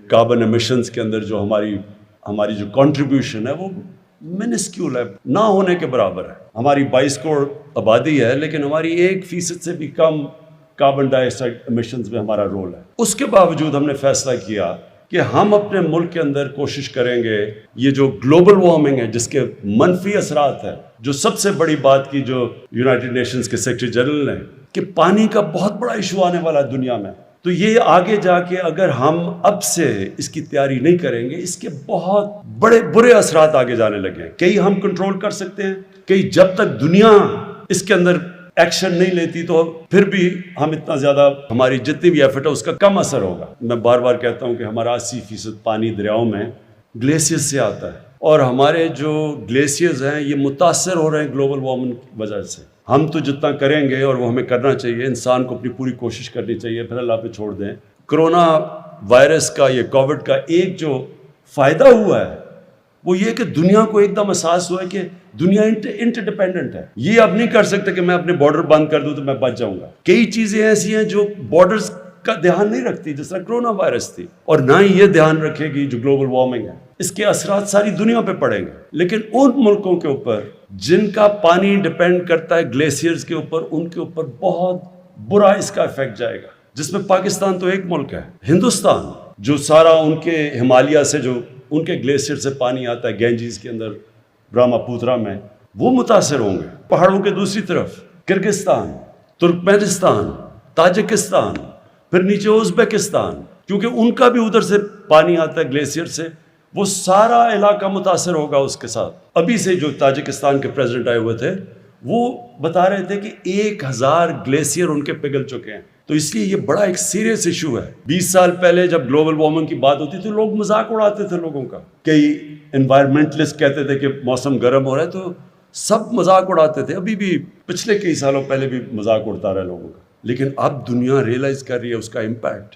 Carbon emissions के अंदर जो हमारी जो कंट्रीब्यूशन है वो मिनिस्क्यूल है, ना होने के बराबर है। हमारी 22 करोड़ आबादी है, लेकिन हमारी 1% से भी कम कार्बन डाइऑक्साइड एमिशंस में हमारा रोल है। उसके बावजूद हमने फैसला किया कि हम अपने मुल्क के अंदर कोशिश करेंगे ये जो ग्लोबल वार्मिंग है जिसके मनफी असरात है, जो सबसे बड़ी बात की जो यूनाइटेड नेशंस के सेक्रेटरी जनरल ने कि पानी का बहुत बड़ा इशू आने वाला है दुनिया में, तो ये आगे जाके अगर हम अब से इसकी तैयारी नहीं करेंगे इसके बहुत बड़े बुरे असरात आगे जाने लगे हैं। कई हम कंट्रोल कर सकते हैं, कई जब तक दुनिया इसके अंदर एक्शन नहीं लेती तो फिर भी हम इतना ज़्यादा हमारी जितनी भी एफर्ट है उसका कम असर होगा। मैं बार बार कहता हूँ कि हमारा 80% पानी दरियाओं में ग्लेशियर्स से आता है और हमारे जो ग्लेशियर्स हैं ये मुतासर हो रहे हैं ग्लोबल वार्मिंग की वजह से। हम तो जितना करेंगे और वो हमें करना चाहिए, इंसान को अपनी पूरी कोशिश करनी चाहिए, फिर अल्लाह पे छोड़ दें। कोरोना वायरस का, ये कोविड का एक जो फ़ायदा हुआ है वो ये कि दुनिया को एकदम एहसास हुआ है कि दुनिया इंटरडिपेंडेंट है। ये अब नहीं कर सकते कि मैं अपने बॉर्डर बंद कर दूं तो मैं बच जाऊंगा। कई चीज़ें ऐसी हैं जो बॉर्डर्स का ध्यान नहीं रखती, जिस तरह कोरोना वायरस थी, और ना ही ये ध्यान रखेगी जो ग्लोबल वार्मिंग है, इसके असरात सारी दुनिया पे पड़ेंगे। लेकिन उन मुल्कों के ऊपर जिनका पानी डिपेंड करता है ग्लेशियर्स के ऊपर, उनके ऊपर बहुत बुरा इसका इफेक्ट जाएगा, जिसमें पाकिस्तान तो एक मुल्क है। हिंदुस्तान जो सारा उनके हिमालय से जो उनके ग्लेशियर से पानी आता है, गैंजीज के अंदर, ब्रह्मपुत्र में, वो मुतासर होंगे। पहाड़ों के दूसरी तरफ किर्गिस्तान, तुर्कमेनिस्तान, ताजिकिस्तान, फिर नीचे उज़्बेकिस्तान, क्योंकि उनका भी उधर से पानी आता है ग्लेशियर से, वो सारा इलाका मुतासर होगा उसके साथ। अभी से जो ताजिकिस्तान के प्रेसिडेंट आए हुए थे वो बता रहे थे कि 1000 ग्लेशियर उनके पिघल चुके हैं। तो इसलिए ये बड़ा एक सीरियस इशू है। 20 साल पहले जब ग्लोबल वार्मिंग की बात होती थी लोग मजाक उड़ाते थे लोगों का। कई एनवायरमेंटलिस्ट कहते थे कि मौसम गर्म हो रहा है तो सब मजाक उड़ाते थे। अभी भी पिछले कई सालों पहले भी मजाक उड़ता रहा लोगों का, लेकिन अब दुनिया रियलाइज कर रही है उसका इम्पैक्ट।